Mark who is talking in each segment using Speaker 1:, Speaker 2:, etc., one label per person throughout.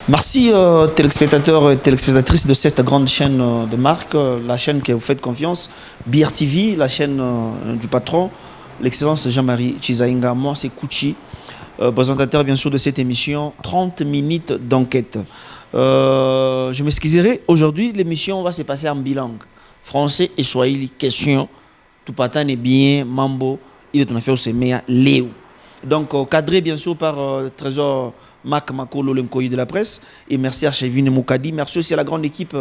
Speaker 1: Merci téléspectateurs et téléspectatrices de cette grande chaîne de marque, la chaîne que vous faites confiance, BRTV, la chaîne du patron, l'excellence Jean-Marie Chizainga. Moi c'est Kouchi, présentateur bien sûr de cette émission 30 minutes d'enquête. Je m'excuserai, aujourd'hui l'émission va se passer en bilingue, français et swahili, question, tout patin est bien, mambo, il est en affaire au Semea, Léo. Donc cadré bien sûr par Trésor Mac Makolo, l'encoyer de la presse, et merci à Chevine Moukadi, merci aussi à la grande équipe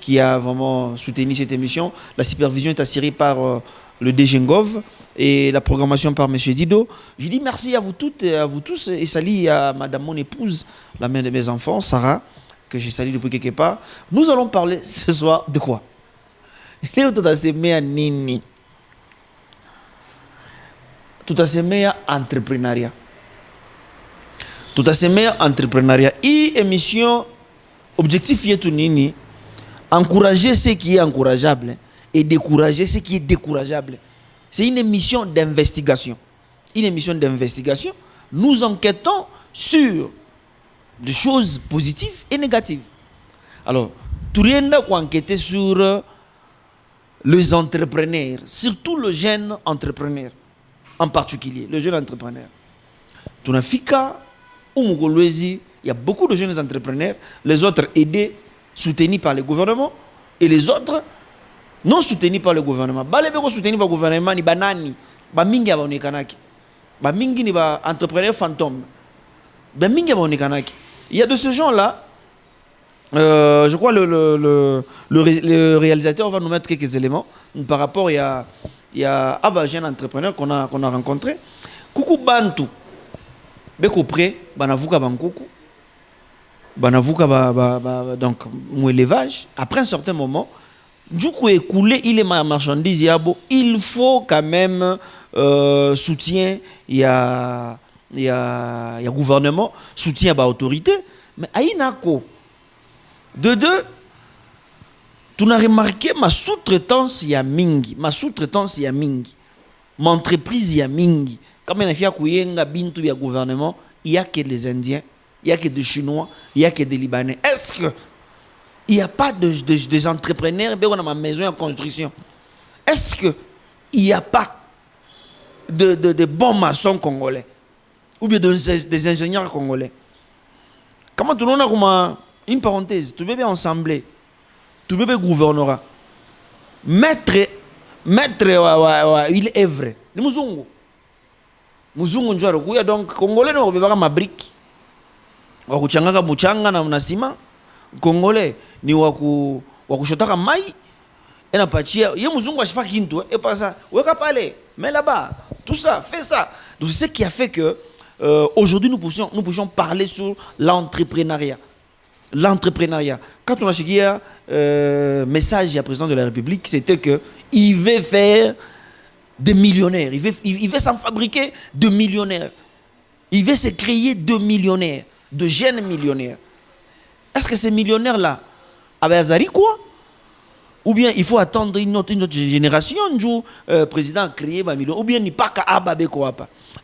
Speaker 1: qui a vraiment soutenu cette émission. La supervision est assurée par le DGengov et la programmation par M. Dido. Je dis merci à vous toutes et à vous tous, et salut à madame mon épouse, la mère de mes enfants, Sarah, que j'ai salué depuis quelque part. Nous allons parler ce soir de quoi? Tout à nini. Tout à meilleur entrepreneuriat. Tout à meilleur entrepreneuriat. Et émission, objectif est tout nini, encourager ce qui est encourageable et décourager ce qui est décourageable. C'est une émission d'investigation. Une émission d'investigation. Nous enquêtons sur des choses positives et négatives. Alors, tout le monde a enquêté sur les entrepreneurs, surtout le jeune entrepreneur. En particulier, le jeune entrepreneur. Tunafika, il y a beaucoup de jeunes entrepreneurs, les autres aidés, soutenus par le gouvernement, et les autres non soutenus par le gouvernement. Les soutenus par le gouvernement, ni banani, mingi abonekanaki, mingi ni ba entrepreneur fantôme, mingi abonekanaki. Il y a de ce genre-là. Je crois le réalisateur va nous mettre quelques éléments par rapport à il y a un jeune entrepreneur qu'on a rencontré. Coucou Bantu. Beko pré, banavuka bankoukou. Banavuka donc mon élevage. Après un certain moment, du coup écoulé, il est ma marchandise yabo. Il faut quand même soutien. Il y a gouvernement, soutien à l'autorité. Mais aïnako. De deux. Tu n'as remarqué ma sous-traitance ya mingi, ma sous-traitance ya mingi, ma entreprise ya mingi. Comme il y a kuyenga bintu ya gouvernement, il n'y a que les Indiens, il n'y a que des Chinois, il n'y a que des Libanais. Est-ce que il n'y a pas des entrepreneurs dans ma maison en construction? Est-ce que il n'y a pas de bons maçons congolais ou bien des ingénieurs congolais? Comment tout le monde a comme une parenthèse, tout le monde est ensemble. Tout le gouvernorat. Maître, il est vrai. Ni muzungu. Muzungu njua rokuya donc Congolais no bebaka mabrique. Wakuchangaka muchanga na sima. Congolais ni wakushotaka mai. Et na pachia, ye muzungu achifa kintu et pas ça. Weka pale, mais là-bas, tout ça, fais ça. Donc c'est ce qui a fait que aujourd'hui nous pouvions parler sur l'entrepreneuriat. L'entrepreneuriat. Quand on a checké un message à président de la République, c'était qu'il veut faire des millionnaires. Il veut s'en fabriquer de millionnaires. Il veut se créer de millionnaires, de jeunes millionnaires. Est-ce que ces millionnaires-là, avaient quoi? Ou bien il faut attendre une autre génération, le président a créé un million, ou bien il n'y a pas qu'à ababer quoi.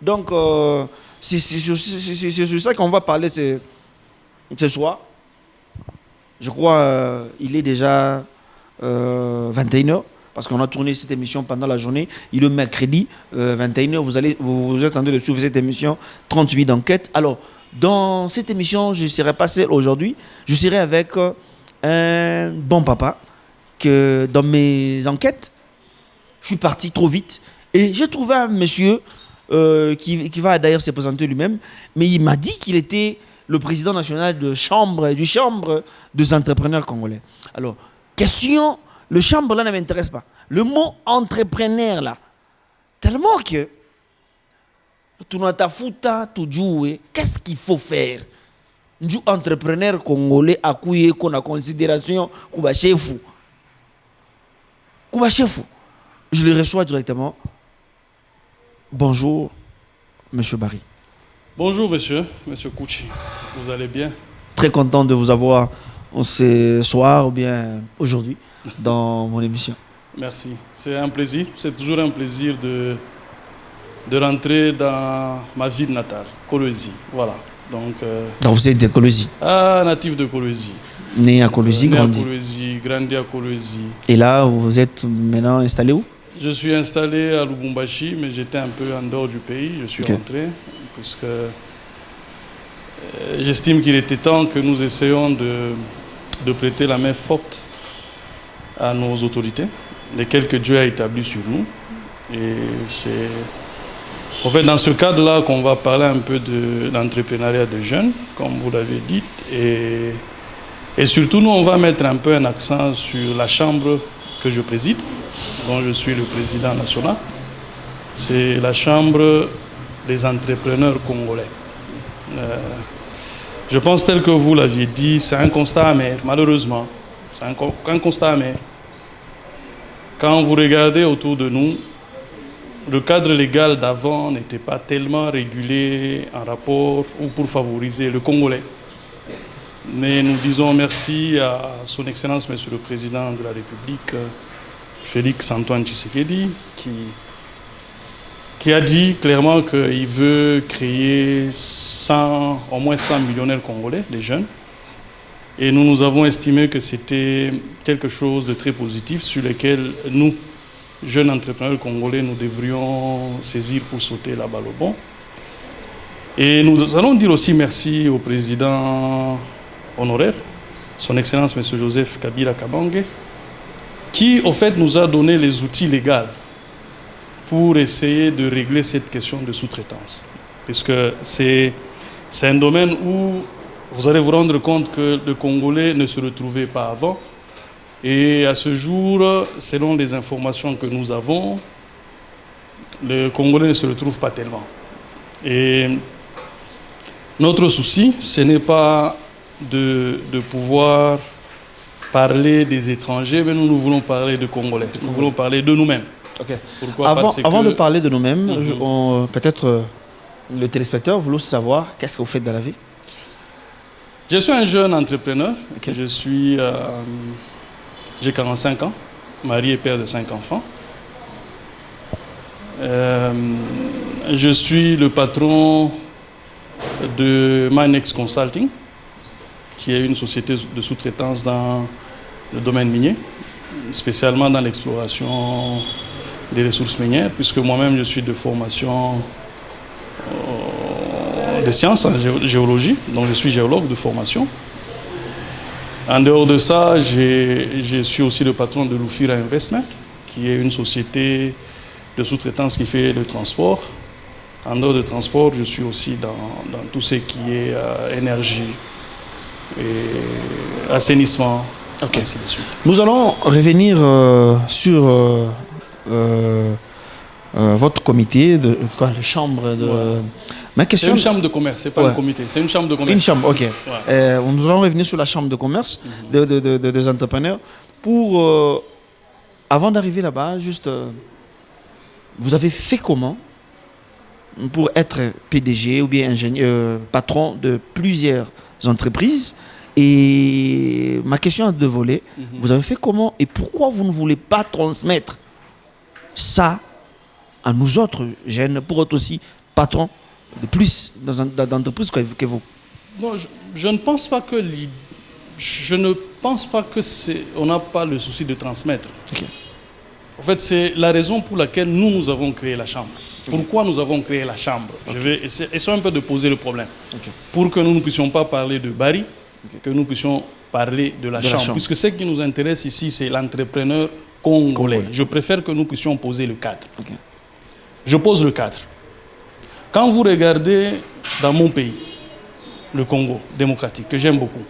Speaker 1: Donc, c'est sur ça qu'on va parler ce soir. Je crois qu'il est déjà 21h, parce qu'on a tourné cette émission pendant la journée. Il est mercredi, 21h, vous êtes en train de suivre cette émission 38 d'enquête. Alors, dans cette émission, je ne serai pas seul aujourd'hui, je serai avec un bon papa, que dans mes enquêtes, je suis parti trop vite, et j'ai trouvé un monsieur qui va d'ailleurs se présenter lui-même, mais il m'a dit qu'il était le président national du chambre des entrepreneurs congolais. Alors, question, le chambre là ne m'intéresse pas. Le mot entrepreneur là, tellement que tu n'as ta fouta, tu joues, qu'est-ce qu'il faut faire? Un entrepreneur congolais a couillé qu'on a considération kuba chef. Je le reçois directement. Bonjour, monsieur Barry.
Speaker 2: Bonjour monsieur Kouchi, vous allez bien?
Speaker 1: Très content de vous avoir ce soir ou bien aujourd'hui dans mon émission.
Speaker 2: Merci, c'est un plaisir, c'est toujours un plaisir de rentrer dans ma ville natale, Kolwezi, voilà. Donc,
Speaker 1: Donc vous êtes de Kolwezi.
Speaker 2: natif de Kolwezi.
Speaker 1: Né à Kolwezi,
Speaker 2: Né à
Speaker 1: grandi.
Speaker 2: Kolwezi, grandi à Kolwezi.
Speaker 1: Et là, vous êtes maintenant installé où?
Speaker 2: Je suis installé à Lubumbashi, mais j'étais un peu en dehors du pays. Je suis rentré, puisque j'estime qu'il était temps que nous essayions de prêter la main forte à nos autorités, lesquelles que Dieu a établies sur nous. Et c'est en fait dans ce cadre-là qu'on va parler un peu de l'entrepreneuriat de jeunes, comme vous l'avez dit. Et surtout, nous, on va mettre un peu un accent sur la chambre que je préside, dont je suis le président national. C'est la chambre des entrepreneurs congolais. Je pense, tel que vous l'aviez dit, c'est un constat amer, malheureusement. C'est un constat amer. Quand vous regardez autour de nous, le cadre légal d'avant n'était pas tellement régulé en rapport ou pour favoriser le Congolais. Mais nous disons merci à son Excellence, Monsieur le Président de la République, Félix Antoine Tshisekedi, qui a dit clairement qu'il veut créer au moins 100 millionnaires congolais, des jeunes. Et nous avons estimé que c'était quelque chose de très positif sur lequel nous, jeunes entrepreneurs congolais, nous devrions saisir pour sauter la balle au bon. Et nous allons dire aussi merci au président honoraire, son Excellence M. Joseph Kabila Kabange, qui, au fait, nous a donné les outils légaux pour essayer de régler cette question de sous-traitance. Puisque c'est un domaine où vous allez vous rendre compte que le Congolais ne se retrouvait pas avant. Et à ce jour, selon les informations que nous avons, le Congolais ne se retrouve pas tellement. Et notre souci, ce n'est pas de pouvoir parler des étrangers, mais nous voulons parler de Congolais. Nous voulons parler de nous-mêmes.
Speaker 1: Okay.
Speaker 2: Pourquoi?
Speaker 1: Avant de parler de nous-mêmes, peut-être le téléspectateur voulait savoir qu'est-ce que vous faites dans la vie.
Speaker 2: Je suis un jeune entrepreneur.
Speaker 1: Okay.
Speaker 2: J'ai 45 ans, marié et père de 5 enfants. Je suis le patron de Minex Consulting, qui est une société de sous-traitance dans le domaine minier, spécialement dans l'exploration des ressources minières, puisque moi-même je suis de formation de sciences en géologie, donc je suis géologue de formation. En dehors de ça, je suis aussi le patron de Lufira Investment, qui est une société de sous-traitance qui fait le transport. En dehors de transport, je suis aussi dans tout ce qui est énergie et assainissement.
Speaker 1: Okay. Nous allons revenir sur votre comité, la chambre de...
Speaker 2: Ouais.
Speaker 1: Ma question...
Speaker 2: C'est une chambre de commerce, ce n'est pas un comité, c'est une chambre de commerce.
Speaker 1: Une chambre, ok.
Speaker 2: Ouais.
Speaker 1: Nous allons revenir sur la chambre de commerce des entrepreneurs. Pour, avant d'arriver là-bas, juste, vous avez fait comment pour être PDG ou bien ingénieur, patron de plusieurs entreprises? Et ma question a deux volets. Vous avez fait comment et pourquoi vous ne voulez pas transmettre ça à nous autres jeunes pour être aussi patrons de plus d'entreprises que vous?
Speaker 2: Non, je ne pense pas que on n'a pas le souci de transmettre.
Speaker 1: Okay.
Speaker 2: En fait, c'est la raison pour laquelle nous avons créé la chambre. Okay. Pourquoi nous avons créé la chambre? Okay. Je vais essayer un peu de poser le problème. Okay. Pour que nous ne puissions pas parler de Bari, que nous puissions parler de la chambre. Puisque ce qui nous intéresse ici, c'est l'entrepreneur congolais. Je préfère que nous puissions poser le cadre. Okay. Je pose le cadre. Quand vous regardez dans mon pays, le Congo démocratique, que j'aime beaucoup,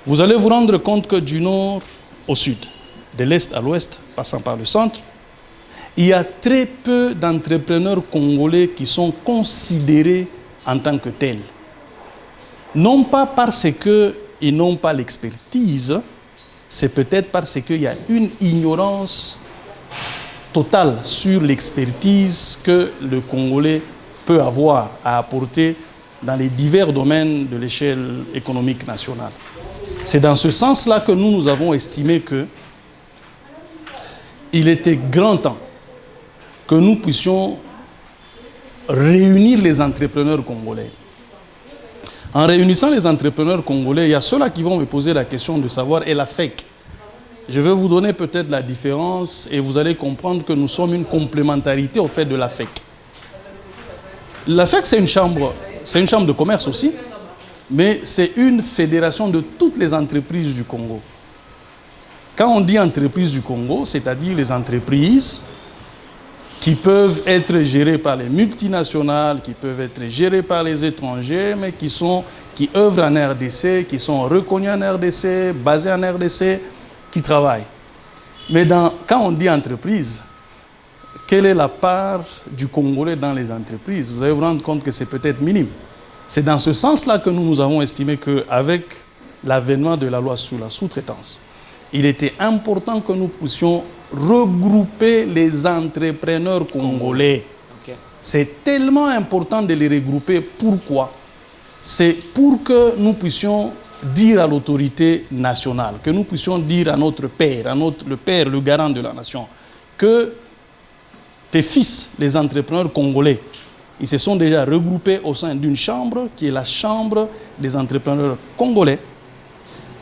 Speaker 2: vous allez vous rendre compte que du nord au sud, de l'est à l'ouest, passant par le centre, il y a très peu d'entrepreneurs congolais qui sont considérés en tant que tels. Non pas parce qu'ils n'ont pas l'expertise, c'est peut-être parce qu'il y a une ignorance totale sur l'expertise que le Congolais peut avoir à apporter dans les divers domaines de l'échelle économique nationale. C'est dans ce sens-là que nous avons estimé qu'il était grand temps que nous puissions réunir les entrepreneurs congolais En réunissant les entrepreneurs congolais, il y a ceux-là qui vont me poser la question de savoir, et la FEC. Je vais vous donner peut-être la différence et vous allez comprendre que nous sommes une complémentarité au fait de la FEC. La FEC, c'est une chambre de commerce aussi, mais c'est une fédération de toutes les entreprises du Congo. Quand on dit entreprises du Congo, c'est-à-dire les entreprises qui peuvent être gérées par les multinationales, qui peuvent être gérées par les étrangers, mais qui œuvrent en RDC, qui sont reconnues en RDC, basées en RDC, qui travaillent. Mais quand on dit entreprise, quelle est la part du Congolais dans les entreprises? Vous allez vous rendre compte que c'est peut-être minime. C'est dans ce sens-là que nous avons estimé qu'avec l'avènement de la loi sur la sous-traitance, il était important que nous puissions regrouper les entrepreneurs congolais. Okay. C'est tellement important de les regrouper. Pourquoi? C'est pour que nous puissions dire à l'autorité nationale, que nous puissions dire à notre père, le père, le garant de la nation, que tes fils, les entrepreneurs congolais, ils se sont déjà regroupés au sein d'une chambre qui est la chambre des entrepreneurs congolais,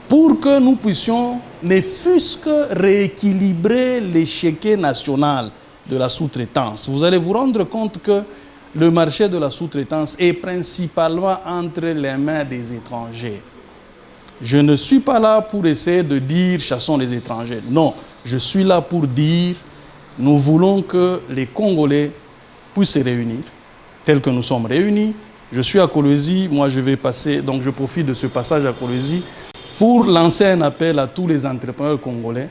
Speaker 2: pour que nous puissions ne fût-ce que rééquilibrer l'échiquier national de la sous-traitance. Vous allez vous rendre compte que le marché de la sous-traitance est principalement entre les mains des étrangers. Je ne suis pas là pour essayer de dire « chassons les étrangers ». Non, je suis là pour dire « nous voulons que les Congolais puissent se réunir, tels que nous sommes réunis ». Je suis à Kolwezi, moi je vais passer, donc je profite de ce passage à Kolwezi pour lancer un appel à tous les entrepreneurs congolais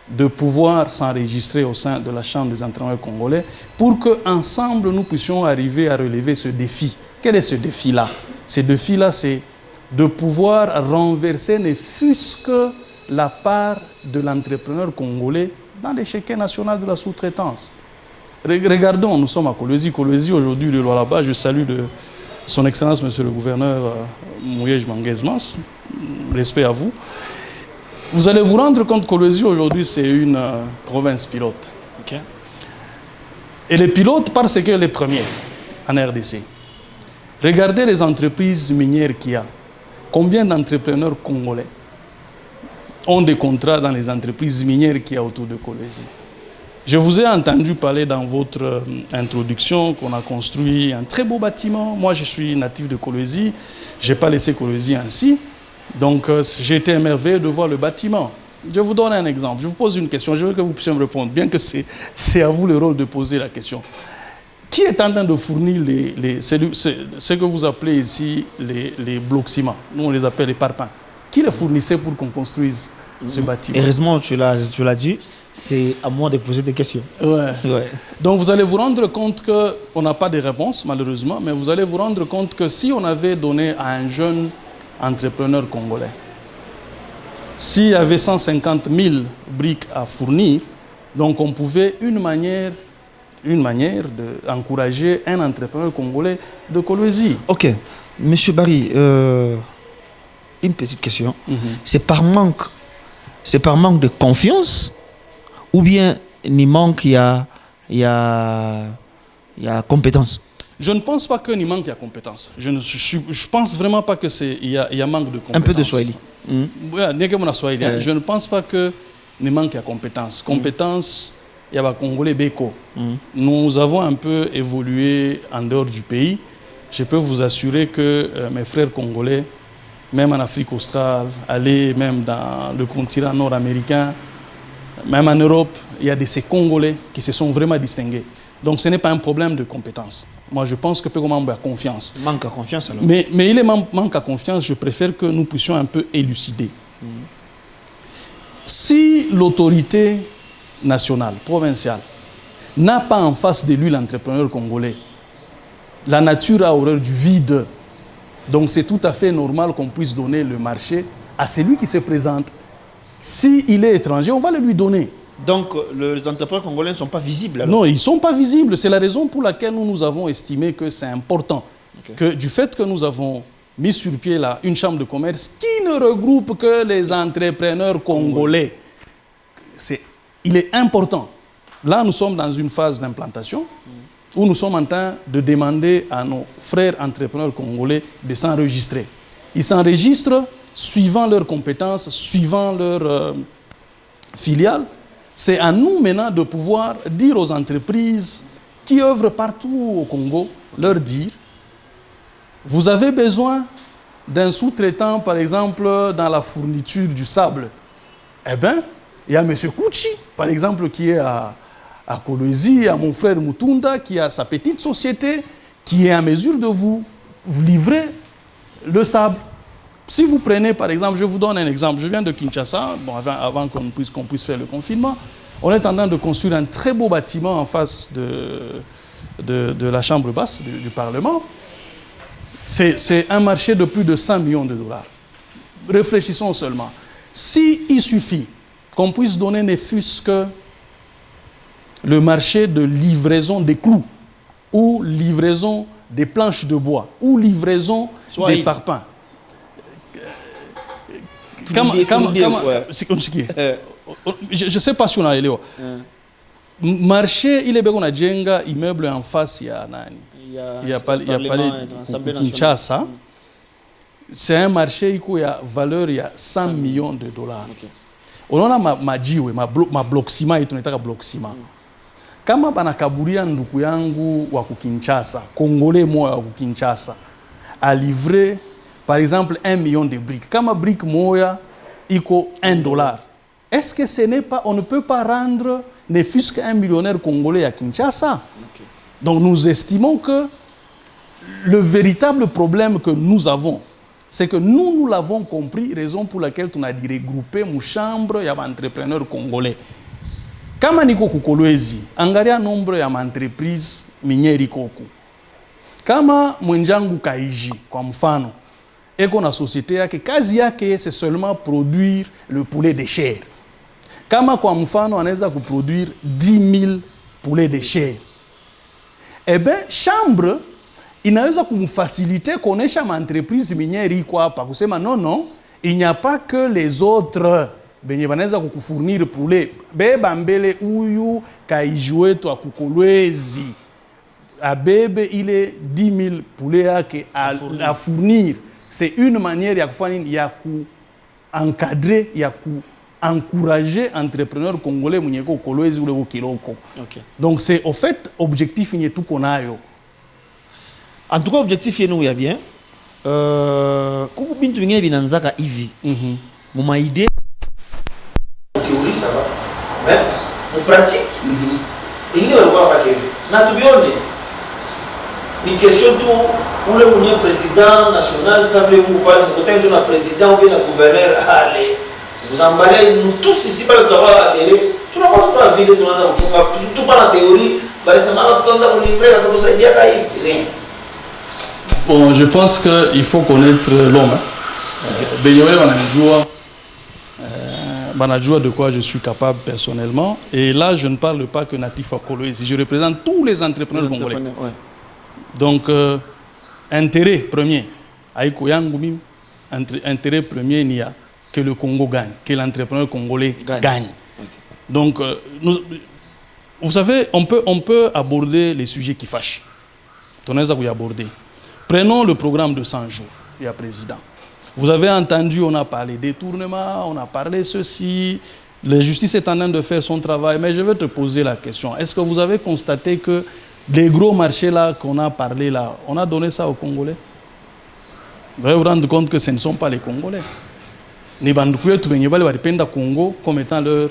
Speaker 2: de pouvoir s'enregistrer au sein de la Chambre des entrepreneurs congolais pour qu'ensemble nous puissions arriver à relever ce défi. Quel est ce défi-là? Ce défi-là, c'est de pouvoir renverser ne fût-ce que la part de l'entrepreneur congolais dans l'échiquier national de la sous-traitance. Regardons, nous sommes à Kolwezi. Kolwezi, aujourd'hui, le là-bas, je salue son Excellence, Monsieur le Gouverneur Mouyej Manguez-Mas. Respect à vous. Vous allez vous rendre compte que Kolwezi, aujourd'hui, c'est une province pilote. Okay. Et les pilotes parce qu'elle est première en RDC. Regardez les entreprises minières qu'il y a. Combien d'entrepreneurs congolais ont des contrats dans les entreprises minières qu'il y a autour de Kolwezi? Je vous ai entendu parler dans votre introduction qu'on a construit un très beau bâtiment. Moi, je suis natif de Kolwezi. Je n'ai pas laissé Kolwezi ainsi. Donc, j'ai été émerveillé de voir le bâtiment. Je vous donne un exemple. Je vous pose une question. Je veux que vous puissiez me répondre, bien que c'est à vous le rôle de poser la question. Qui est en train de fournir ce que vous appelez ici les blocs ciment? Nous, on les appelle les parpaings. Qui les fournissait pour qu'on construise ce bâtiment?
Speaker 1: Heureusement, tu l'as dit. C'est à moi de poser des questions.
Speaker 2: Ouais. Ouais. Donc, vous allez vous rendre compte qu'on n'a pas de réponse, malheureusement, mais vous allez vous rendre compte que si on avait donné à un jeune entrepreneur congolais, s'il y avait 150 000 briques à fournir, donc on pouvait une manière d'encourager un entrepreneur congolais de Kolwezi.
Speaker 1: Ok. Monsieur Barry, une petite question. C'est par manque de confiance ou bien il manque, il y a compétence?
Speaker 2: Je ne pense pas qu'il manque de compétence. Je pense vraiment pas que il y a manque de compétence.
Speaker 1: Un peu de Swahili.
Speaker 2: Je ne pense pas qu'il manque de compétence. Compétence, il y a Congolais Beko. Nous avons un peu évolué en dehors du pays. Je peux vous assurer que mes frères congolais, même en Afrique australe, aller même dans le continent nord-américain, même en Europe, il y a ces Congolais qui se sont vraiment distingués. Donc ce n'est pas un problème de compétence. Moi, je pense que Pégoman a confiance.
Speaker 1: Manque à confiance alors.
Speaker 2: Mais il est manque à confiance, je préfère que nous puissions un peu élucider. Si l'autorité nationale, provinciale, n'a pas en face de lui l'entrepreneur congolais, la nature a horreur du vide. Donc c'est tout à fait normal qu'on puisse donner le marché à celui qui se présente. S'il est étranger, on va le lui donner.
Speaker 1: Donc les entrepreneurs congolais ne sont pas visibles alors?
Speaker 2: Non, ils ne sont pas visibles. C'est la raison pour laquelle nous avons estimé que c'est important. Que du fait que nous avons mis sur pied là une chambre de commerce qui ne regroupe que les entrepreneurs congolais, il est important. Là, nous sommes dans une phase d'implantation. où nous sommes en train de demander à nos frères entrepreneurs congolais de s'enregistrer. Ils s'enregistrent suivant leurs compétences, suivant leurs filiales. C'est à nous maintenant de pouvoir dire aux entreprises qui œuvrent partout au Congo, leur dire, vous avez besoin d'un sous-traitant, par exemple, dans la fourniture du sable. Eh bien, il y a M. Kouchi, par exemple, qui est à Kolwezi, il y a mon frère Mutunda, qui a sa petite société, qui est en mesure de vous livrer le sable. Si vous prenez, par exemple, je vous donne un exemple, je viens de Kinshasa, bon, avant qu'on puisse faire le confinement, on est en train de construire un très beau bâtiment en face de la chambre basse du Parlement. C'est un marché de plus de 100 millions de dollars. Réfléchissons seulement. S'il suffit qu'on puisse donner ne fût-ce que le marché de livraison des clous, ou livraison des planches de bois, ou livraison des parpaings. Je ne sais pas si on a allé. Marché, il est bien qu'on a un immeuble en face, il y a pas Kinshasa. C'est un marché qui a valeur, il y a 100 millions de dollars. On a ma bloc ciment et on est à bloc ciment. Kama banakaburia nduku yangu wa Kinshasa, Congolais moi wa Kinshasa, a livré par exemple 1 million de briques. Kama brique moya iko $1. Est-ce que ce n'est pas, on ne peut pas rendre ne fût-ce qu'un millionnaire congolais à Kinshasa? Donc nous estimons que le véritable problème que nous avons, c'est que nous l'avons compris, raison pour laquelle on a dit regrouper nos chambres, il y a des entrepreneurs congolais. Kama niko kukolwezi, angalia nombre ya entreprise minieri koko. Kama mwenjangu kaiji, kwa mfano, eko na société yake, kazi yake c'est seulement produire le poulet de chair. Kama kwa mfano anaweza kuproduire 10 000 poulets de chair. Eh bien, chambre inaweza kumfaciliter kuonesha entreprise minieri iko hapa kusema non, il n'y a pas que les autres benye banaweza kukufournir poulet. Beba mbele uyu kaiji wetu akukolwezi. Abebe ile 10 000 poulets yake à fournir. C'est une manière ya kufanya ya ku encadrer, ya ku encourager entrepreneurs congolais mwenyeko kolwezi ule kiloko. Donc c'est au fait objectif ni tout qu'on a yo.
Speaker 1: En tout cas objectif yenu ya bien. Kuku bintu vingine binanzaka hivi. Muma idée théorie ça va. Mais en pratique ingine walikuwa kwa hivi. Na tubione ni question tu ule mwenye président national ça veut vous parler peut-être de la président ou bien le gouverneur allez vous emballez nous tous ici par le droit adhérer tu n'as pas de vie tu n'as pas tout pas la théorie bali ça m'a tout dans livrer quand vous savez rien.
Speaker 2: Bon, je pense qu'il faut connaître l'homme. Beyoye Banadjoua de quoi je suis capable personnellement. Et là, je ne parle pas que natif à Kolwezi. Je représente tous les entrepreneurs congolais. Ouais. Donc, intérêt premier, intérêt premier, il n'y a que le Congo gagne, que l'entrepreneur congolais gagne. Donc, vous savez, on peut aborder les sujets qui fâchent. Prenons le programme de 100 jours, il y a président. Vous avez entendu, on a parlé détournement, on a parlé ceci. La justice est en train de faire son travail. Mais je vais te poser la question. Est-ce que vous avez constaté que les gros marchés là qu'on a parlé là, on a donné ça aux Congolais? Vous allez vous rendre compte que ce ne sont pas les Congolais. Les Bandoukouyet, les Congo comme étant leur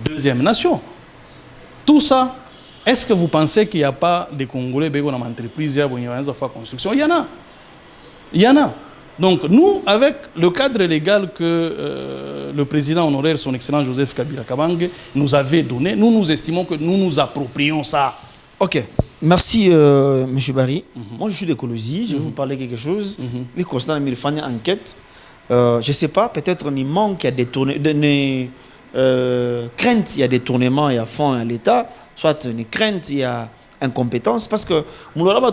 Speaker 2: deuxième nation. Tout ça, est-ce que vous pensez qu'il n'y a pas de Congolais qui ont une entreprise qui ont fait construction? Il y en a. Il y en a. Donc nous, avec le cadre légal que le président honoraire, son excellence Joseph Kabila Kabange, nous avait donné, nous estimons que nous nous approprions ça.
Speaker 1: Ok. Merci, M. Barry. Moi, je suis de Kolwezi. Je vais vous parler de quelque chose. Les constats de une enquête. Je ne sais pas, peut-être il manque, il y a des craintes, il y a des tournements, il y a fonds à l'État. Soit une crainte, il y a incompétence. Parce que nous avons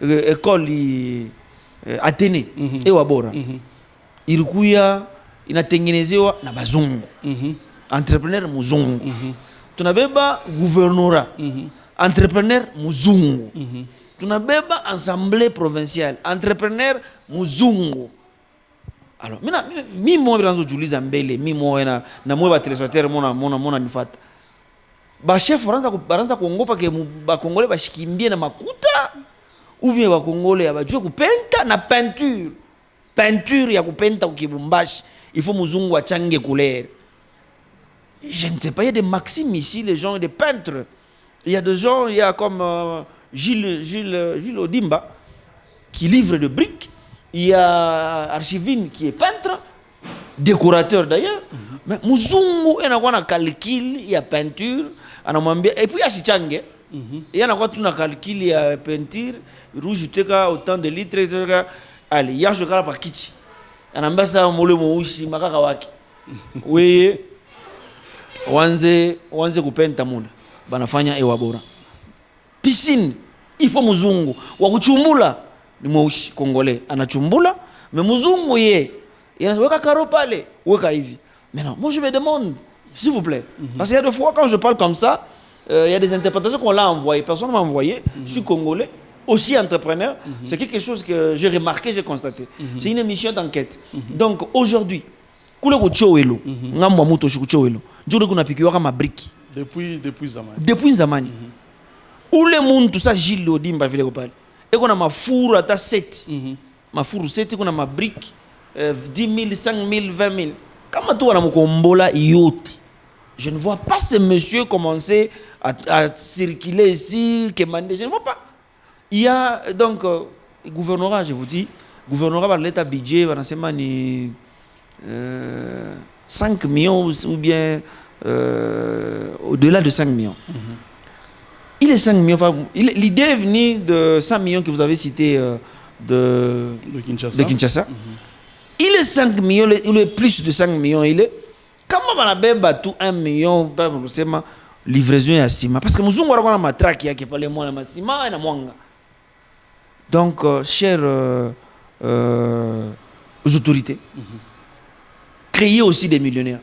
Speaker 1: école Athénée et Wabora. Irikuya inatengenezewa na bazungu. Entrepreneur muzungu. tunabeba gouvernorat, entrepreneur muzungu. Tunabeba assemblée provinciale, entrepreneur muzungu. Alors, mimi mwa bilanzo juliza mbele, mimi mwa na mwa ba téléspectateur mona nifata. Ba chef baranza kuongopa ke ba Congolais bashikimbie na makuta ou bien ba Congolais abajue kupenta na peinture. Peinture ya kupenta ukibumbashi, il faut muzungu achange couleur. Je ne sais pas, il y a des maximes ici, les gens, des peintres. Il y a des gens, il y a comme Gilles Odimba, qui livre de briques. Il y a Archivine, qui est peintre, décorateur d'ailleurs. Mais Muzungu, il y a un calcul, il y a peinture. Et puis il y a Chichange. Il y a un calcul, il y a peinture, rouge, autant de litres. Allez, il y a un calcul par Kichi. Il y a un calcul, il y a un calcul. Oui. Wanze kupenta mula banafanya ewa bora. Piscine il faut muzungu wa kuchumbula ni mweusi Congolais anachumbula, mais muzungu inaweka karo pale weka hivi. Maintenant moi je me demande s'il vous plaît, parce qu'il y a des fois quand je parle comme ça, il y a des interprétations qu'on l'a envoyé, personne m'a envoyé. Je suis Congolais, aussi entrepreneur, c'est quelque chose que j'ai remarqué, j'ai constaté. C'est une émission d'enquête. Donc aujourd'hui kule kuchowelo ngamwa moto shikuchowelo njoo kuna pikiwa kama briki depuis zamani ule muntu sa Gilles Odimba vile kopale eko na mafuru ata 7 mafuru 7 kuna mabriki 10 000 5 000 20 000 kama tu wana mkombola yote. Je ne vois pas ce monsieur commencer à circuler ici je ne vois pas. Il y a donc gouvernorat, je vous dis, gouvernorat par l'état budget banasema ni 5 millions ou bien au-delà de 5 millions. Il est 5 millions. L'idée est venue de 100 millions que vous avez cité de Kinshasa. Il est 5 millions, il est plus de 5 millions. Il est. Comment on a bébé tout 1 million c'est ma livraison à Sima? Parce que nous avons un matraque qui est pas les mois à Sima et à Mwanga. Donc, chers autorités, créez aussi des millionnaires.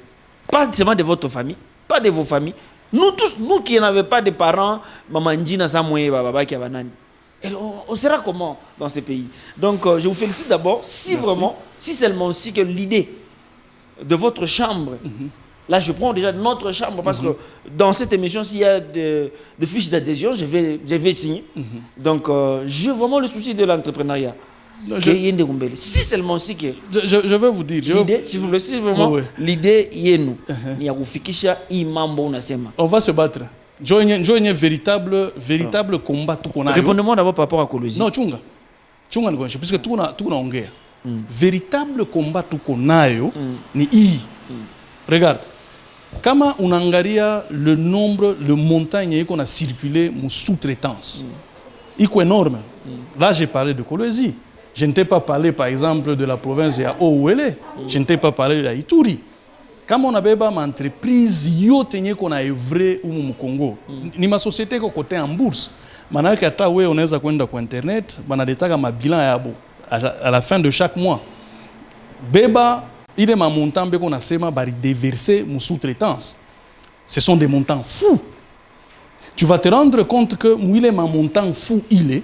Speaker 1: Pas seulement de votre famille, pas de vos familles. Nous tous, nous qui n'avons pas de parents, maman Ndina Samoué, baba qui a banani. On sera comment dans ces pays? Donc, je vous félicite d'abord, si merci. Vraiment, si seulement si que l'idée de votre chambre, là je prends déjà notre chambre, parce que dans cette émission, s'il y a des fiches d'adhésion, je vais signer. Donc, j'ai vraiment le souci de l'entrepreneuriat. Si seulement si que
Speaker 2: je vais vous dire
Speaker 1: l'idée, si vous le savez vraiment, l'idée yenu ni ya kufikisha hii mambo unasema
Speaker 2: on va se battre. Joigne véritable combat tout qu'on a.
Speaker 1: Répondez-moi d'abord par rapport à Kolozi.
Speaker 2: Non, chunga ngo puisque tout on ongea. Véritable combat tout qu'on a ni hii. Regarde. Kama unaangalia le nombre, le montant qu'on a circulé mon sous-traitance. Iko énorme. Là j'ai parlé de Kolozi. Je ne t'ai pas parlé, par exemple, de la province de Ouele. Je ne t'ai pas parlé de Ituri. Comme on a une entreprise, qu'on a œuvré au Congo. Ni ma société qui côté en bourse. Maintenant que on est sur Internet, on a des bilan à la fin de chaque mois. Beba, il est un montant qu'on a déversé mon sous-traitance. Ce sont des montants fous. Tu vas te rendre compte que il est un montant fou, il est.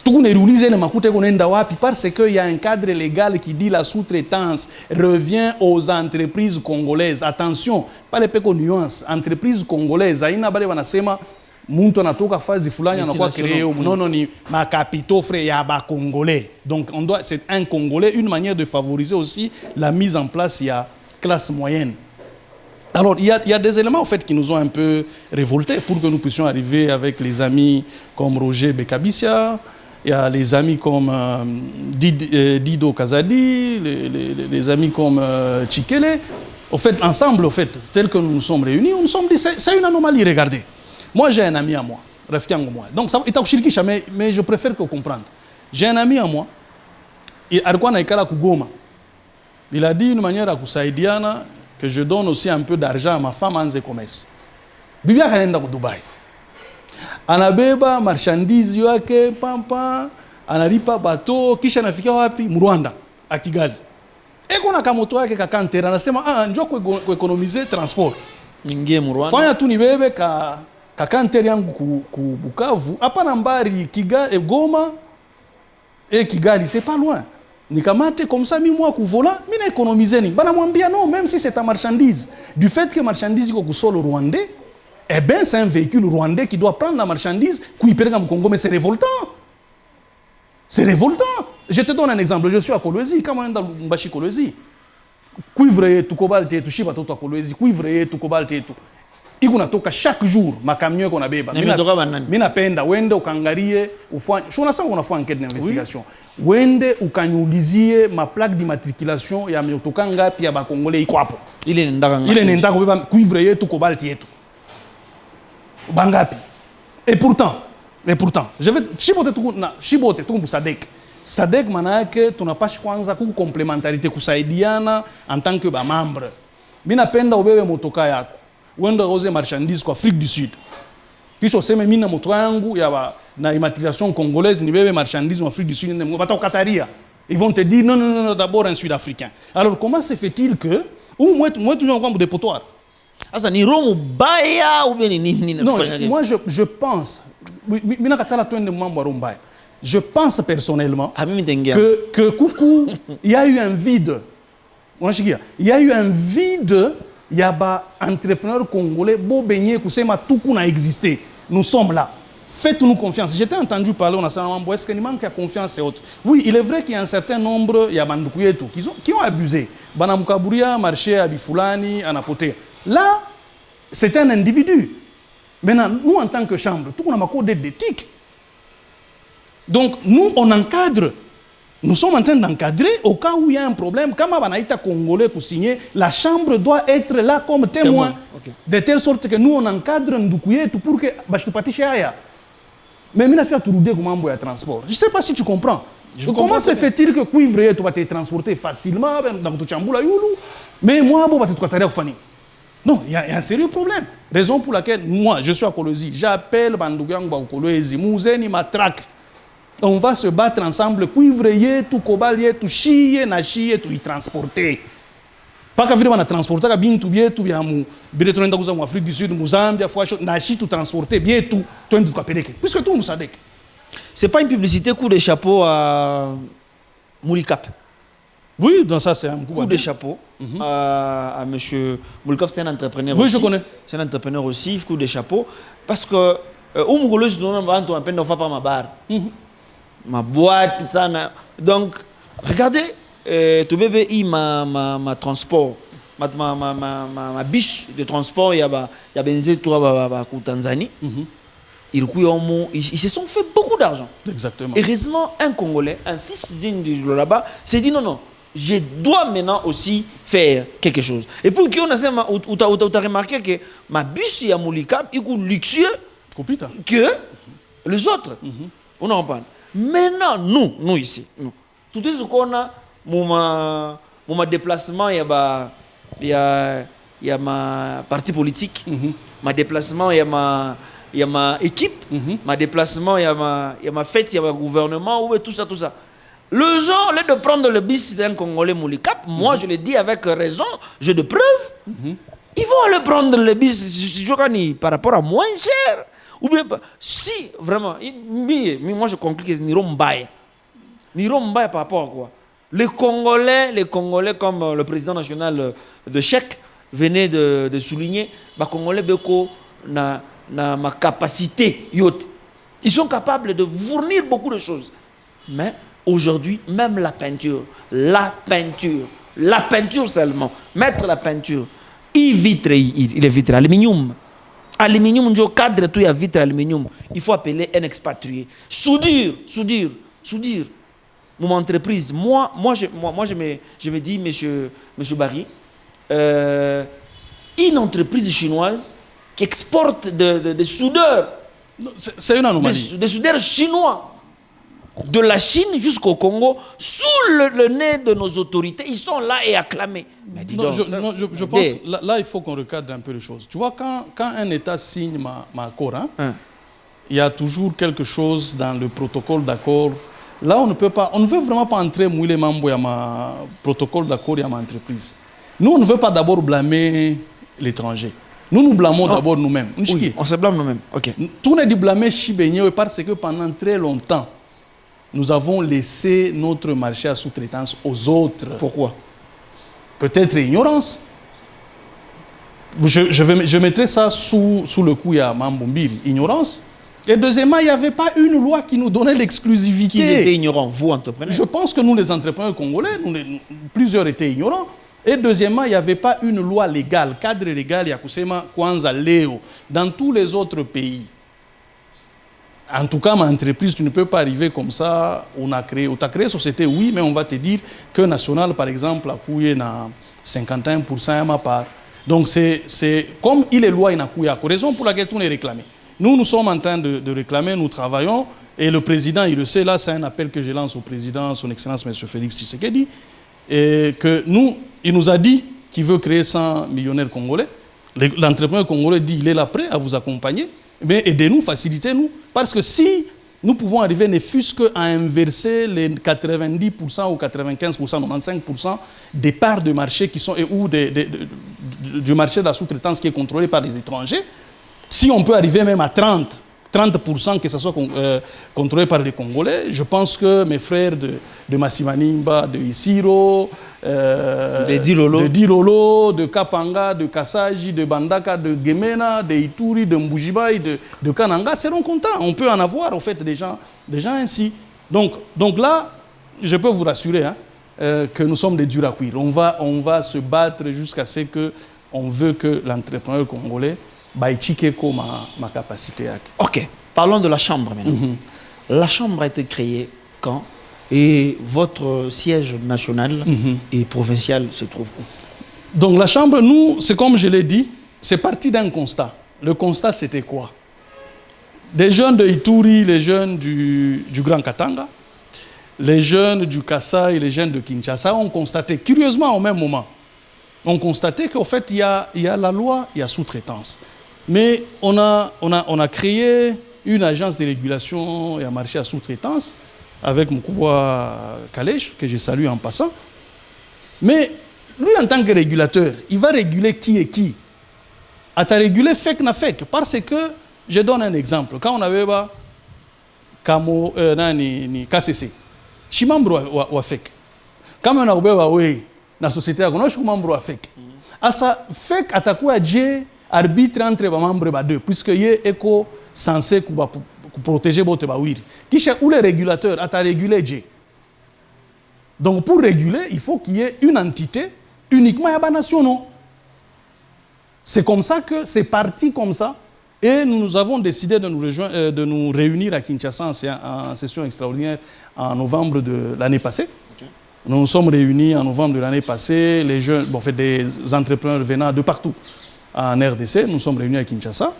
Speaker 2: Tout le monde parce qu'il y a un cadre légal qui dit la sous-traitance revient aux entreprises congolaises. Attention, pas les péco nuances. Entreprises congolaises, il y a ma capitaux frère yaba congolais. Donc c'est un congolais, une manière de favoriser aussi la mise en place il y a classe moyenne. Alors il y a des éléments en fait qui nous ont un peu révoltés pour que nous puissions arriver avec les amis comme Roger Bekabissia. Il y a les amis comme Dido Kazadi, les amis comme Chikele. Au fait, ensemble, tel que nous nous sommes réunis, nous nous sommes dit c'est une anomalie, regardez. Moi, j'ai un ami à moi, Raftiango moi. Donc, ça est au Shirkisha, mais je préfère que vous compreniez. J'ai un ami à moi, il a dit d'une manière à Koussaïdiana que je donne aussi un peu d'argent à ma femme en commerce. Bibia Kanenda au Dubaï. Anabeba marchandise yake pampa analipa bateau kisha nafika wapi Rwanda à Kigali eko na kamoto yake kakantera anasema njoo kueconomiser transport
Speaker 1: Ningie mu Rwanda.
Speaker 2: Fanya tu nibebe ka kanteri yangu ku Bukavu, hapana mbari Kigali, Goma et Kigali, c'est pas loin. Nikamate comme ça, moi ku vola, mina économiser ni. Bana mwambia non, même si c'est ta marchandise, du fait que marchandise iko kusolo rwandais, eh ben c'est un véhicule rwandais qui doit prendre la marchandise, kuipeleka mu Congo, mais c'est révoltant. C'est révoltant. Je te donne un exemple, je suis à Kolwezi, kama nenda mbashi Kolwezi. Cuivre yetu, cobalt yetu, shiba toto à Kolwezi, cuivre yetu, cobalt yetu. Iko natoka chaque jour ma camion qu'on a beba. Mina penda wende ukangarie ufanye. Shona sasa unafanya enquête d'investigation. Wende ukanyulizie ma plaque d'immatriculation ya myotoka ngapi ya ba Congolais iko hapo.
Speaker 1: Ile nendaka ngapi?
Speaker 2: Ile nendaka beba cuivre yetu, cobalt yetu. Bangapi. Et pourtant, je vais shibote tu ku Sadek. Sadek manake tunapashi kwanza ku complémentarité kusaidiana en tant que ba membre. Mina penda ubebe motoka yako. Wenda rose marchandise kwa Afrique du Sud. Kisho sema mimi na moto yangu ya na immatriculation congolaise ni bebe marchandise en Afrique du Sud ne bata Kataria. Ils vont te dire non d'abord un Sud-Africain. Alors comment se fait-il que ou moi toujours encore des potoirs.
Speaker 1: Asa ni romu baya ou bien ni
Speaker 2: non, moi je pense mina katala twende mambo rombaya. Je pense personnellement que coucou il y a eu un vide. Il y a eu un vide. Il y a des entrepreneurs congolais qui ont kusema tout a existé. Nous sommes là. Faites-nous confiance. J'étais entendu parler, on a dit, est-ce qu'il manque de confiance et autres. Oui, il est vrai qu'il y a un certain nombre, il y a Bandoukuyetu, qui ont abusé. Banamukabouria, marché à Bifulani, à Napoté. Là, c'est un individu. Maintenant, nous, en tant que chambre, tout on a un code d'éthique. Donc, nous, on encadre. Nous sommes en train d'encadrer au cas où il y a un problème. Quand Mabanaïta Congolais pour signer, la chambre doit être là comme témoin. Okay. De telle sorte que nous, on encadre Ndoukuye tout pour que Bachupatichaya. Mais il a fait tout comment on transport. Je ne sais pas si tu comprends. Comment se fait-il que cuivre tu vas te transporter facilement dans ton chamboula youlou, mais moi, je vais te transporter Fani. Non, il y a un sérieux problème. Raison pour laquelle moi, je suis à Kolwezi. J'appelle Bandougang Kolwezi, Mouzeni Matrak. On va se battre ensemble, cuivre, tout cobalt, tout chier, na chier, tout y transporter. Pas qu'à venir transporter, qu'à bien tout bien, tout bien, bien tout en Afrique du Sud, Mozambique, na chier tout transporter, bien tout, tout en tout cas, puisque tout nous savons.
Speaker 1: C'est pas une publicité coup de chapeau à Moulikap.
Speaker 2: Oui, donc ça c'est un
Speaker 1: coup de chapeau à monsieur Moulikap, c'est un entrepreneur.
Speaker 2: Oui,
Speaker 1: aussi.
Speaker 2: Je connais.
Speaker 1: C'est un entrepreneur aussi, coup de chapeau, parce que Oumourouleuse nous on a peine de faire pas ma barre. Ma boîte, ça. Donc, regardez, tout bébé, ma transport, ma biche de transport, il y a benzé tout à Tanzanie. Ils se sont fait beaucoup d'argent.
Speaker 2: Exactement.
Speaker 1: Heureusement, un Congolais, un fils digne de là-bas, s'est dit non, je dois maintenant aussi faire quelque chose. Et puis, tu as remarqué que ma biche, il y a Moulikap, il est luxueux que les autres. On en parle. Maintenant, nous ici, tout ce qu'on a, mon déplacement, il y a ma parti politique, ma déplacement, il y a ma équipe, ma déplacement, il y a ma fête, il y a ma gouvernement, tout ça. Le gens, au lieu de prendre le bis d'un Congolais Moulikap, moi je le dis avec raison, j'ai de preuves, ils vont le prendre le bis par rapport à moins cher. Ou bien, si vraiment, moi je conclue que c'est Niro Mbaye. Niro Mbaye par rapport à quoi? Les Congolais comme le président national de Chèque venait de souligner, les Congolais beko na ma capacité yacht. Ils sont capables de fournir beaucoup de choses. Mais aujourd'hui, même la peinture seulement, mettre la peinture, il est vitre, aluminium. Aluminium, cadre tout, il y a vitre aluminium. Il faut appeler un expatrié. Soudure. Mon entreprise, moi je me dis, monsieur Barry, une entreprise chinoise qui exporte des soudeurs.
Speaker 2: C'est une anomalie.
Speaker 1: Des soudeurs chinois. De la Chine jusqu'au Congo, sous le nez de nos autorités, ils sont là et acclamés. Mais dis donc,
Speaker 2: je pense, là, il faut qu'on recadre un peu les choses. Tu vois, quand un État signe ma accord, il y a toujours quelque chose dans le protocole d'accord. Là, on ne veut vraiment pas entrer mouiller membres à ma protocole d'accord et à ma entreprise. Nous, on ne veut pas d'abord blâmer l'étranger. Nous nous blâmons d'abord nous-mêmes.
Speaker 1: Oui, on se blâme nous-mêmes. Ok.
Speaker 2: Tout n'est dit blâmer Chibenye parce que pendant très longtemps, nous avons laissé notre marché à sous-traitance aux autres.
Speaker 1: Pourquoi?
Speaker 2: Peut-être ignorance. Je mettrai ça sous le coup à Mambombiri. Ignorance. Et deuxièmement, il n'y avait pas une loi qui nous donnait l'exclusivité.
Speaker 1: Qui étaient ignorants, vous, entrepreneurs?
Speaker 2: Je pense que nous, les entrepreneurs congolais, plusieurs étaient ignorants. Et deuxièmement, il n'y avait pas une loi légale, cadre légal, Yakusema, Kwanza, Léo, dans tous les autres pays. En tout cas, ma entreprise, tu ne peux pas arriver comme ça. On a créé société, oui, mais on va te dire que national, par exemple, a coûté 51% à ma part. Donc, c'est comme il est loi, il n'a coûté. Raison pour laquelle tout est réclamé. Nous sommes en train de réclamer, nous travaillons, et le président, il le sait, là, c'est un appel que je lance au président, son Excellence, M. Félix Tshisekedi, et que il nous a dit qu'il veut créer 100 millionnaires congolais. L'entrepreneur congolais dit qu'il est là prêt à vous accompagner, mais aidez-nous, facilitez-nous, parce que si nous pouvons arriver, ne fût-ce qu'à inverser les 90% ou 95%, 95% des parts de marché qui sont, ou du marché de la sous-traitance qui est contrôlé par les étrangers, si on peut arriver même à 30% que ce soit contrôlé par les Congolais, je pense que mes frères de Massimanimba, de Isiro, de Dilolo, de Kapanga, de Kasaji, de Bandaka, de Gemena, de Ituri, de Mbujibaï, de Kananga seront contents. On peut en avoir en fait des gens ainsi. Donc là, je peux vous rassurer que nous sommes des durs à cuire. On va se battre jusqu'à ce qu'on veut que l'entrepreneur congolais ma capacité.
Speaker 1: Ok, parlons de la Chambre maintenant. La Chambre a été créée quand? Et votre siège national et provincial se trouve où?
Speaker 2: Donc la Chambre, nous, c'est comme je l'ai dit, c'est parti d'un constat. Le constat, c'était quoi? Des jeunes de Ituri, les jeunes du Grand Katanga, les jeunes du Kasaï, les jeunes de Kinshasa ont constaté, curieusement au même moment, ont constaté qu'au fait, il y a la loi, il y a sous-traitance. Mais on a créé une agence de régulation et un marché à sous-traitance avec Mukubwa Kalej, que je salue en passant. Mais lui, en tant que régulateur, il va réguler qui et qui. À ta réguler fake na fake. Parce que, je donne un exemple. Quand on avait KCC, je suis membre de fake. Quand on a eu la société, je suis membre de fake. À ça, fake, à ta quoi, arbitre entre les membres de deux, puisque il est censé protéger votre bawir. Qui cherche où les régulateurs à réguler. Donc pour réguler, il faut qu'il y ait une entité uniquement à la nation. C'est comme ça que c'est parti comme ça. Et nous avons décidé de nous réunir à Kinshasa en session extraordinaire en novembre de l'année passée. Okay. Nous nous sommes réunis en novembre de l'année passée, les jeunes, des entrepreneurs venant de partout. En RDC, nous sommes réunis à Kinshasa.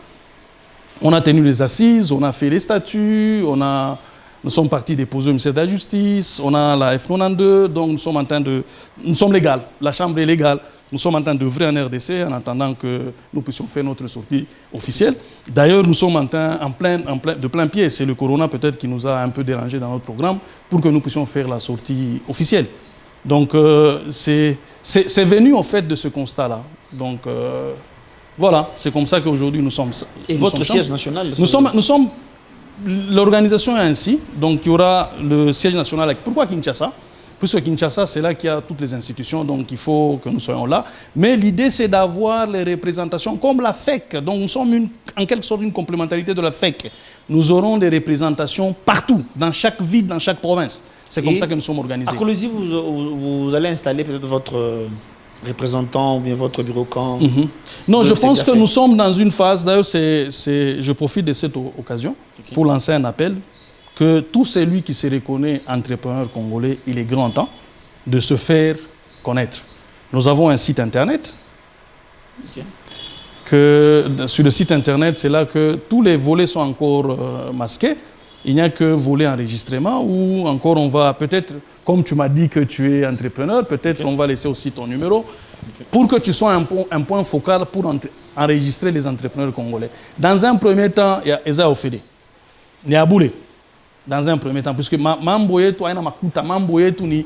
Speaker 2: On a tenu les assises, on a fait les statuts, nous sommes partis déposer au ministère de la Justice, on a la F92, donc nous sommes légaux, la Chambre est légale. Nous sommes en train d'œuvrer en RDC en attendant que nous puissions faire notre sortie officielle. D'ailleurs, nous sommes de plein pied. C'est le corona peut-être qui nous a un peu dérangé dans notre programme pour que nous puissions faire la sortie officielle. Donc, c'est venu en fait de ce constat-là. Donc, voilà, c'est comme ça qu'aujourd'hui nous sommes.
Speaker 1: Et votre siège national?
Speaker 2: Nous sommes l'organisation est ainsi. Donc, il y aura le siège national. Pourquoi Kinshasa? Puisque Kinshasa, c'est là qu'il y a toutes les institutions, donc il faut que nous soyons là. Mais l'idée, c'est d'avoir les représentations comme la FEC. Donc nous sommes en quelque sorte une complémentarité de la FEC. Nous aurons des représentations partout, dans chaque ville, dans chaque province. C'est comme ça que nous sommes organisés.
Speaker 1: À Kolwezi, vous allez installer peut-être votre représentant ou bien votre bureau quand
Speaker 2: Non, je pense que nous sommes dans une phase, d'ailleurs, je profite de cette occasion pour lancer un appel que tout celui qui se reconnaît entrepreneur congolais, il est grand temps de se faire connaître. Nous avons un site internet. Sur le site internet, c'est là que tous les volets sont encore masqués. Il n'y a que volet enregistrement ou encore on va peut-être, comme tu m'as dit que tu es entrepreneur, peut-être on va laisser aussi ton numéro pour que tu sois un point focal pour enregistrer les entrepreneurs congolais. Dans un premier temps, il y a Eza Ofede, Niaboulé. Dans un premier temps, puisque Mamboye, toi, Mamboye, tu ni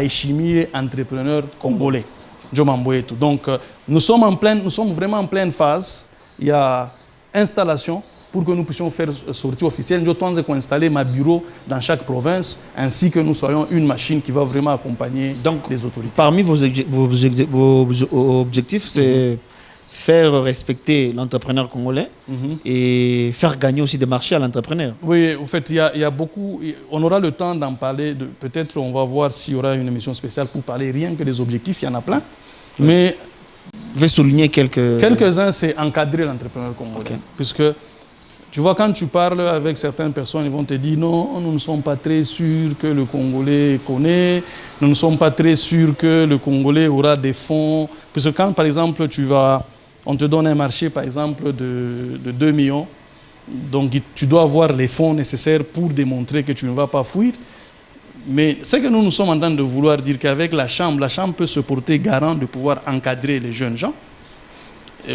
Speaker 2: chimie entrepreneur congolais. Jomambo et tout. Donc, nous sommes vraiment en pleine phase. Il y a installation pour que nous puissions faire sortie officielle. Nous avons installer ma bureau dans chaque province, ainsi que nous soyons une machine qui va vraiment accompagner les autorités.
Speaker 1: Parmi vos objectifs, c'est faire respecter l'entrepreneur congolais et faire gagner aussi des marchés à l'entrepreneur.
Speaker 2: Oui, en fait, il y a beaucoup. On aura le temps d'en parler. Peut-être on va voir s'il y aura une émission spéciale pour parler rien que des objectifs. Il y en a plein. Oui. Mais
Speaker 1: je vais souligner
Speaker 2: quelques-uns, c'est encadrer l'entrepreneur congolais. Okay. Puisque, tu vois, quand tu parles avec certaines personnes, ils vont te dire non, nous ne sommes pas très sûrs que le Congolais connaît, nous ne sommes pas très sûrs que le Congolais aura des fonds. Puisque quand, par exemple, on te donne un marché, par exemple, de 2 millions, donc tu dois avoir les fonds nécessaires pour démontrer que tu ne vas pas fuir. Mais ce que nous sommes en train de vouloir dire qu'avec la Chambre peut se porter garant de pouvoir encadrer les jeunes gens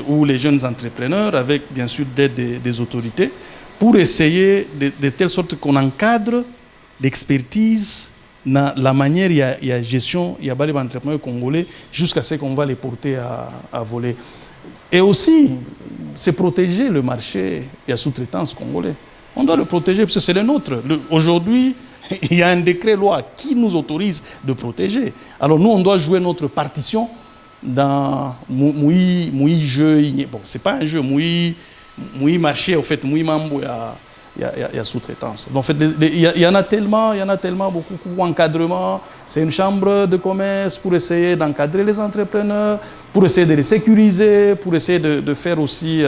Speaker 2: ou les jeunes entrepreneurs avec, bien sûr, l'aide des autorités pour essayer de telle sorte qu'on encadre l'expertise, la manière, il y a gestion, il y a les entrepreneurs congolais jusqu'à ce qu'on va les porter à voler. Et aussi, c'est protéger le marché et la sous-traitance congolais. On doit le protéger parce que c'est le nôtre. Aujourd'hui, il y a un décret-loi qui nous autorise de protéger. Alors nous, on doit jouer notre partition dans Moui jeu. Bon, c'est pas un jeu, Moui marché, en fait, Moui mambo, il y a sous-traitance. Donc, en fait, il y en a tellement, beaucoup d'encadrement. C'est une chambre de commerce pour essayer d'encadrer les entrepreneurs, pour essayer de les sécuriser, pour essayer de faire aussi,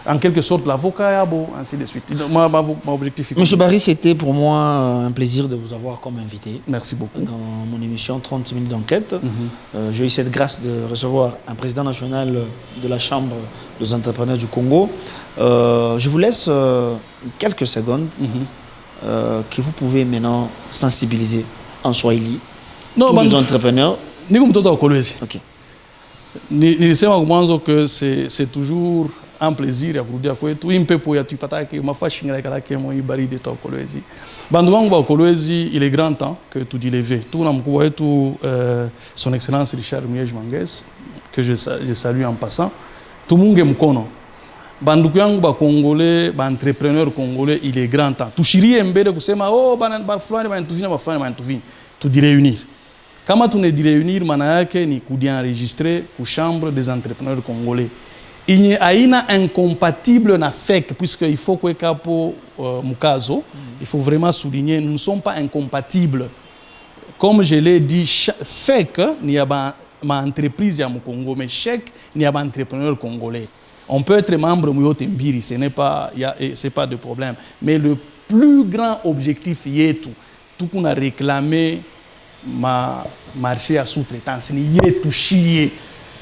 Speaker 2: en quelque sorte, l'avocat, ainsi de suite. Mon objectif.
Speaker 1: Monsieur Barry, c'était pour moi un plaisir de vous avoir comme invité.
Speaker 2: Merci beaucoup.
Speaker 1: Dans mon émission 30 minutes d'enquête. J'ai eu cette grâce de recevoir un président national de la Chambre des entrepreneurs du Congo. Je vous laisse quelques secondes que vous pouvez maintenant sensibiliser en Swahili tous les entrepreneurs.
Speaker 2: Ok. Que c'est toujours un plaisir à vous dire que tout impepo ya tupata que ma fashinga kala que mo ibari de to kolwezi bandu wangu ba kolwezi il est grand temps que tu dis lever tout na mkubwa wetu son excellence Richard Miege Manges que je salue en passant tout munge mkono bandu yangu ba congolais ba entrepreneur congolais il est grand temps tushirie mbele kusema oh ba fulani ba ntuvina ba fulani ba ntuvina tu dis réunir kama tunedi réunir maana yake ni kudienregistrer ku chambre des entrepreneurs congolais. Il n'y a une incompatible na FEC, puisqu'il faut que Capo Mukazo, il faut vraiment souligner, nous ne sommes pas incompatibles. Comme je l'ai dit, FEC, il y a ma entreprise à Congo, mais chèque, il y a un entrepreneur congolais. On peut être membre de Mbiri, ce n'est pas de problème. Mais le plus grand objectif, tout qu'on a réclamé, ma marché à sous-traitance, c'est tout chier.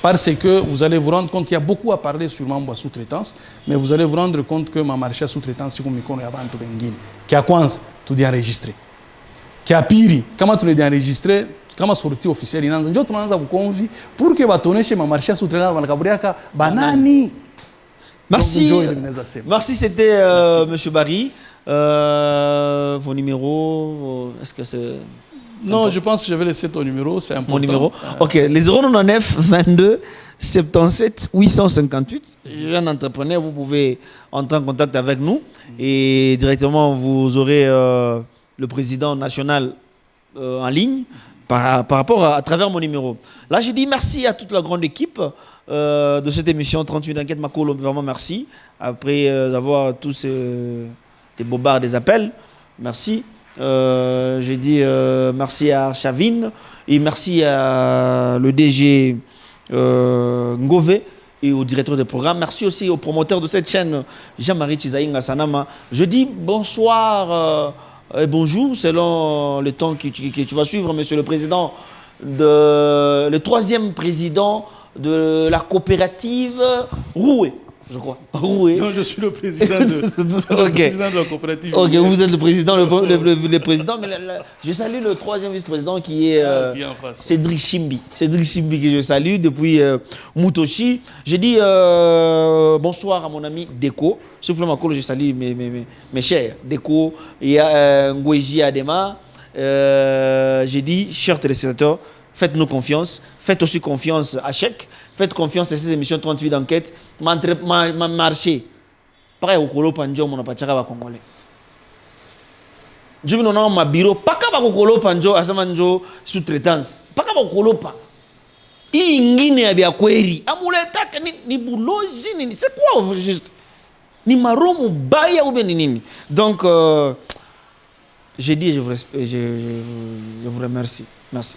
Speaker 2: Parce que vous allez vous rendre compte, il y a beaucoup à parler sur ma sous-traitance, mais vous allez vous rendre compte que ma marché à sous-traitance, c'est comme qui a quoi tout dit enregistré. Qui a pire, comment tu l'as enregistré, comment sortie officielle, il y a vous convie pour que vous tournez chez ma marché à sous-traitance, banani.
Speaker 1: Merci. Merci, c'était M. Barry. Vos numéros, est-ce que c'est...
Speaker 2: Non, je pense que je vais laisser ton numéro, c'est important.
Speaker 1: Mon numéro. Ok, les 099 22 77 858. Jeune entrepreneur, vous pouvez entrer en contact avec nous et directement vous aurez le président national en ligne par rapport à travers mon numéro. Là, je dis merci à toute la grande équipe de cette émission 38 d'enquête. Makolo, vraiment merci. Après avoir tous des bobards, des appels, merci. Je dis merci à Chavine et merci à le DG Ngové et au directeur de programme. Merci aussi au promoteur de cette chaîne, Jean-Marie Chizaïnga Sanama. Je dis bonsoir et bonjour selon le temps que tu vas suivre, monsieur le président, le troisième président de la coopérative Roué. Je crois. Oui.
Speaker 2: Non, je suis le président le président de la coopérative.
Speaker 1: Ok, vous êtes le président, le président, mais je salue le troisième vice-président qui est Cédric Chimbi. Cédric Chimbi que je salue depuis Mutoshi. Je dis bonsoir à mon ami Deco. Souffle Makolo, je salue mes chers Deco. Il y a Ngoueji Adema. J'ai dit, chers téléspectateurs, Faites-nous confiance. Faites aussi confiance à Chèque. Faites confiance à ces émissions 38 d'enquête. Marché. Pareil au Kolo Panjo, mon apachaka va congolais. Je me ma bureau. Pas qu'à Kolo Panjo, à Samanjo, sous-traitance. Pas qu'à Kolo Pa. Ingine ya bia kweri. Amuleta ni buloji ni. C'est quoi juste? Ni maromu baya ou bien ni nini. Donc, j'ai dit, je vous remercie. Merci.